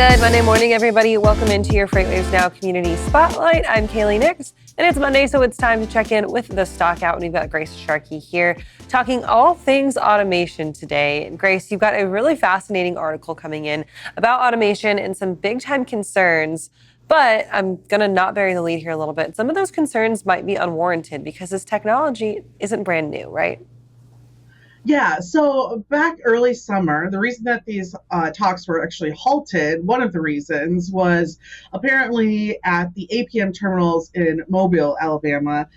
Good Monday morning, everybody. Welcome into your FreightWaves Now Community Spotlight. I'm Kaylee Nix, and it's Monday, so it's time to check in with the stock out. And we've got Grace Sharkey here talking all things automation today. Grace, you've got a really fascinating article coming in about automation and some big-time concerns. But I'm going to not bury the lead here a little bit. Some of those concerns might be unwarranted because this technology isn't brand new, right? Yeah, so back early summer, the reason that these talks were actually halted, one of the reasons was apparently at the APM terminals in Mobile, Alabama,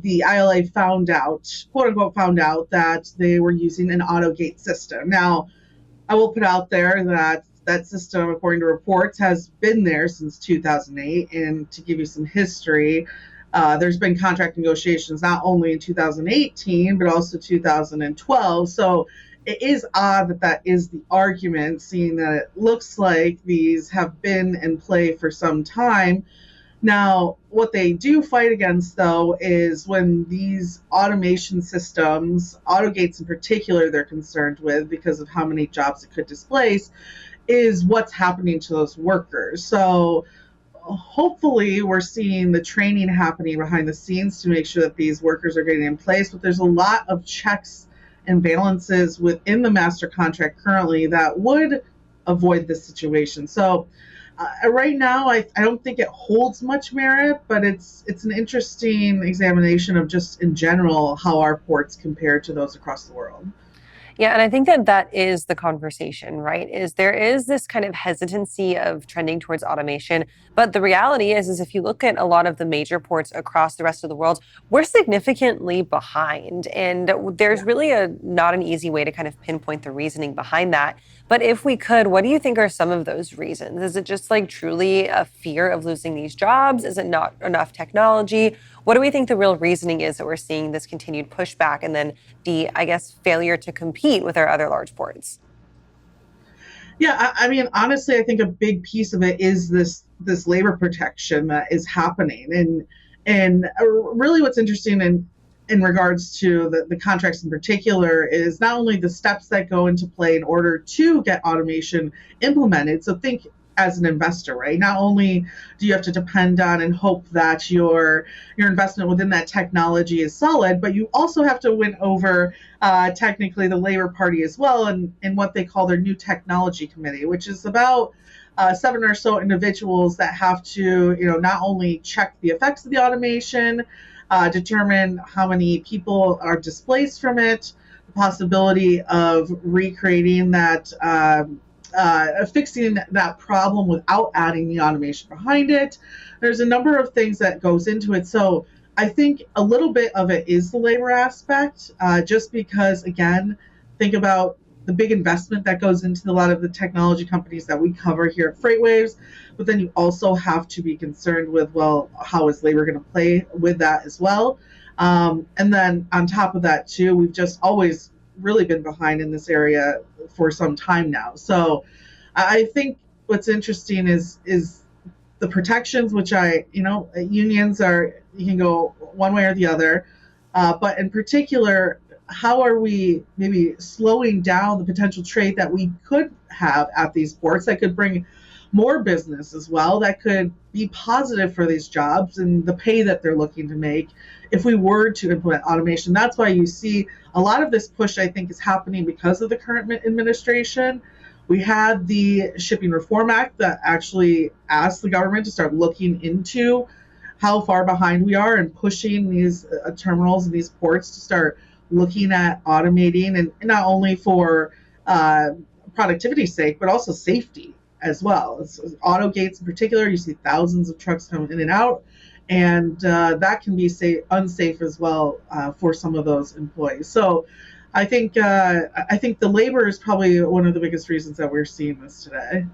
the ILA found out, quote unquote, found out that they were using an Autogate system. Now, I will put out there that that system, according to reports, has been there since 2008. And to give you some history, there's been contract negotiations not only in 2018, but also 2012. So it is odd that that is the argument, seeing that it looks like these have been in play for some time. Now, what they do fight against, though, is when these automation systems, Autogates in particular, they're concerned with because of how many jobs it could displace, is what's happening to those workers. So hopefully we're seeing the training happening behind the scenes to make sure that these workers are getting in place, but there's a lot of checks and balances within the master contract currently that would avoid this situation. So right now, I don't think it holds much merit, but it's an interesting examination of just in general how our ports compare to those across the world. Yeah, and I think that that is the conversation, right? Is there is this kind of hesitancy of trending towards automation, but the reality is if you look at a lot of the major ports across the rest of the world, we're significantly behind, and there's really not an easy way to kind of pinpoint the reasoning behind that. But if we could, what do you think are some of those reasons? Is it just like truly a fear of losing these jobs? Is it not enough technology? What do we think the real reasoning is that we're seeing this continued pushback and then the, I guess, failure to compete with our other large ports? Yeah, I mean, honestly, I think a big piece of it is this labor protection that is happening, and really, what's interesting in regards to the contracts in particular is not only the steps that go into play in order to get automation implemented. So think as an investor, right? Not only do you have to depend on and hope that your investment within that technology is solid, but you also have to win over technically the Labor Party as well in what they call their new technology committee, which is about 7 or so individuals that have to, not only check the effects of the automation, determine how many people are displaced from it, the possibility of recreating that, fixing that problem without adding the automation behind it. There's a number of things that goes into it. So I think a little bit of it is the labor aspect, just because, again, think about the big investment that goes into a lot of the technology companies that we cover here at FreightWaves, but then you also have to be concerned with, well, how is labor going to play with that as well? And then on top of that, too, we've just always really been behind in this area for some time now. So I think what's interesting is the protections, which unions are, you can go one way or the other, but in particular, how are we maybe slowing down the potential trade that we could have at these ports that could bring more business as well, that could be positive for these jobs and the pay that they're looking to make if we were to implement automation. That's why you see a lot of this push, I think, is happening because of the current administration. We had the Shipping Reform Act that actually asked the government to start looking into how far behind we are and pushing these terminals and these ports to start looking at automating, and not only for productivity's sake, but also safety as well. Autogates in particular, you see thousands of trucks coming in and out, and that can be unsafe as well for some of those employees. So I think the labor is probably one of the biggest reasons that we're seeing this today.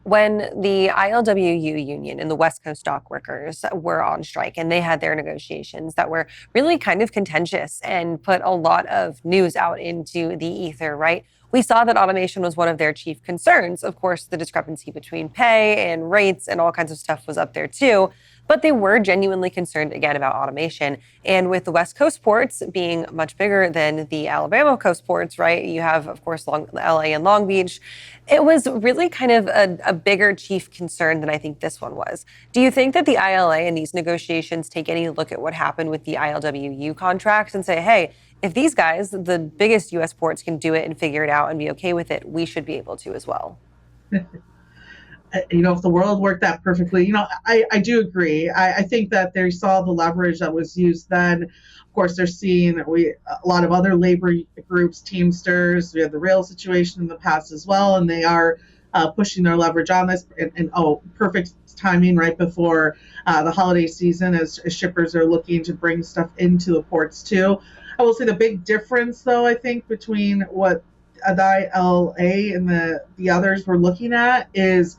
When the ILWU union and the West Coast dock workers were on strike and they had their negotiations that were really kind of contentious and put a lot of news out into the ether, right? We saw that automation was one of their chief concerns. Of course, the discrepancy between pay and rates and all kinds of stuff was up there too. But they were genuinely concerned, again, about automation. And with the West Coast ports being much bigger than the Alabama coast ports, right? You have, of course, LA and Long Beach. It was really kind of a bigger chief concern than I think this one was. Do you think that the ILA in these negotiations take any look at what happened with the ILWU contracts and say, hey, if these guys, the biggest U.S. ports, can do it and figure it out and be okay with it, we should be able to as well? If the world worked that perfectly, I do agree. I think that they saw the leverage that was used then. Of course, they're seeing a lot of other labor groups, Teamsters. We had the rail situation in the past as well, and they are pushing their leverage on this. And perfect timing right before the holiday season as shippers are looking to bring stuff into the ports too. I will say the big difference, though, I think, between what the ILA and the others were looking at is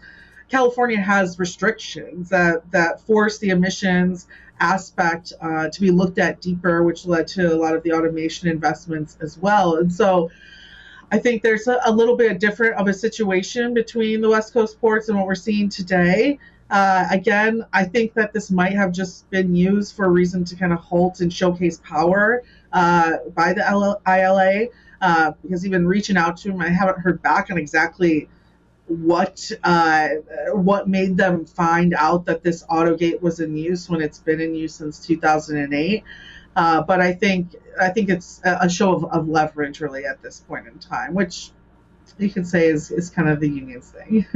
California has restrictions that force the emissions aspect to be looked at deeper, which led to a lot of the automation investments as well. And so I think there's a little bit different of a situation between the West Coast ports and what we're seeing today. Again, I think that this might have just been used for a reason to kind of halt and showcase power by the ILA, because even reaching out to them, I haven't heard back on exactly what made them find out that this Autogate was in use when it's been in use since 2008. But I think it's a show of leverage really at this point in time, which you could say is kind of the union's thing.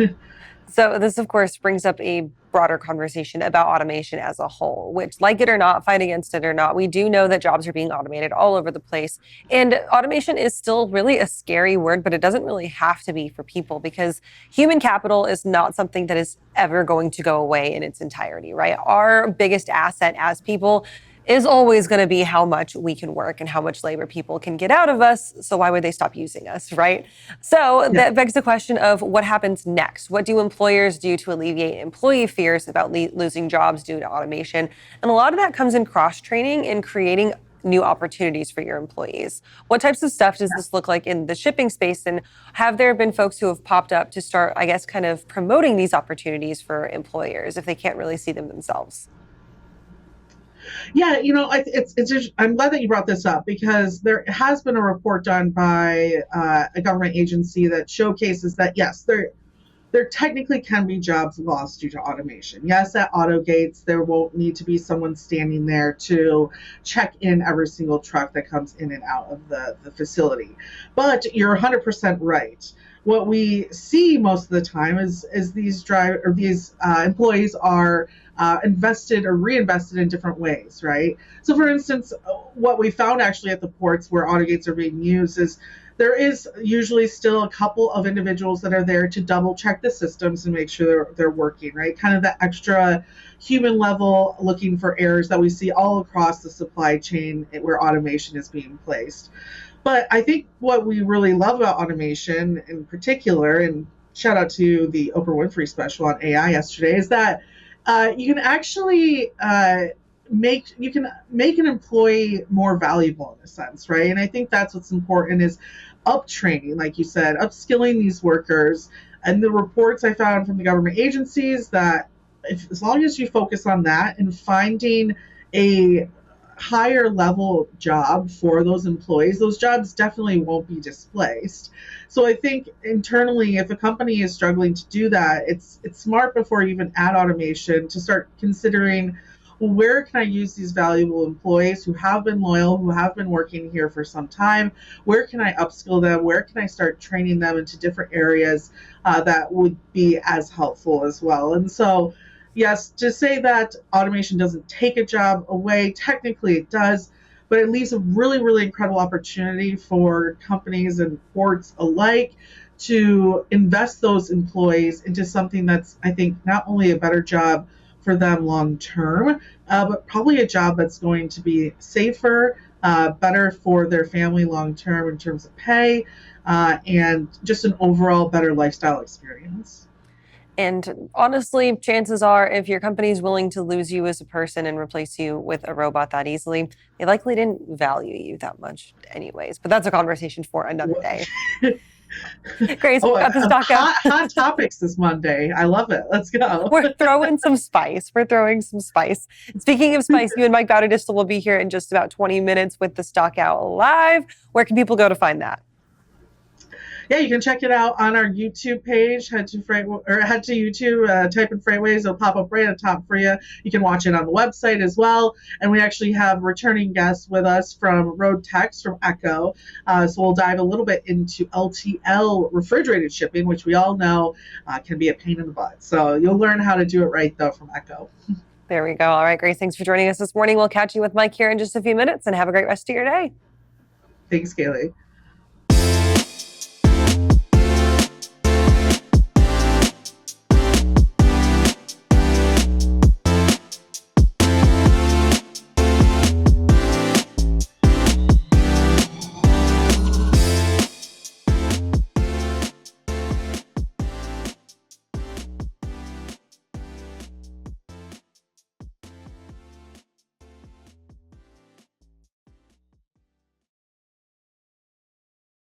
So this, of course, brings up a broader conversation about automation as a whole, which, like it or not, fight against it or not, we do know that jobs are being automated all over the place. And automation is still really a scary word, but it doesn't really have to be for people, because human capital is not something that is ever going to go away in its entirety, right? Our biggest asset as people is always going to be how much we can work and how much labor people can get out of us. So why would they stop using us, right? So that begs the question of what happens next. What do employers do to alleviate employee fears about losing jobs due to automation? And a lot of that comes in cross-training and creating new opportunities for your employees. What types of stuff does this look like in the shipping space? And have there been folks who have popped up to start, I guess, kind of promoting these opportunities for employers if they can't really see them themselves? Yeah, I'm glad that you brought this up, because there has been a report done by a government agency that showcases that, yes, there technically can be jobs lost due to automation. Yes, at Autogates, there won't need to be someone standing there to check in every single truck that comes in and out of the facility. But you're 100% right. What we see most of the time is these employees are invested or reinvested in different ways, right? So, for instance, what we found actually at the ports where Autogates are being used is there is usually still a couple of individuals that are there to double check the systems and make sure they're working, right? Kind of the extra human level looking for errors that we see all across the supply chain where automation is being placed. But I think what we really love about automation in particular, and shout out to the Oprah Winfrey special on AI yesterday, is that you can actually make an employee more valuable in a sense, right? And I think that's what's important is uptraining, like you said, upskilling these workers. And the reports I found from the government agencies that as long as you focus on that and finding a higher level job for those employees, those jobs definitely won't be displaced. So I think internally, if a company is struggling to do that, it's smart before you even add automation to start considering, well, where can I use these valuable employees who have been loyal, who have been working here for some time? Where can I upskill them? Where can I start training them into different areas that would be as helpful as well? And so, yes, to say that automation doesn't take a job away, technically it does, but it leaves a really, really incredible opportunity for companies and ports alike to invest those employees into something that's, I think, not only a better job for them long term, but probably a job that's going to be safer, better for their family long term in terms of pay, and just an overall better lifestyle experience. And honestly, chances are, if your company is willing to lose you as a person and replace you with a robot that easily, they likely didn't value you that much anyways. But that's a conversation for another day. Grace, Oh, we've got the stock out. hot topics this Monday. I love it. Let's go. We're throwing some spice. We're throwing some spice. Speaking of spice, you and Mike Bautista will be here in just about 20 minutes with the stock out live. Where can people go to find that? Yeah, you can check it out on our YouTube page. Head to YouTube, type in FreightWaves, it'll pop up right at the top for you. You can watch it on the website as well. And we actually have returning guests with us from Road Techs from Echo. So we'll dive a little bit into LTL refrigerated shipping, which we all know can be a pain in the butt. So you'll learn how to do it right, though, from Echo. There we go. All right, Grace, thanks for joining us this morning. We'll catch you with Mike here in just a few minutes, and have a great rest of your day. Thanks, Kaylee.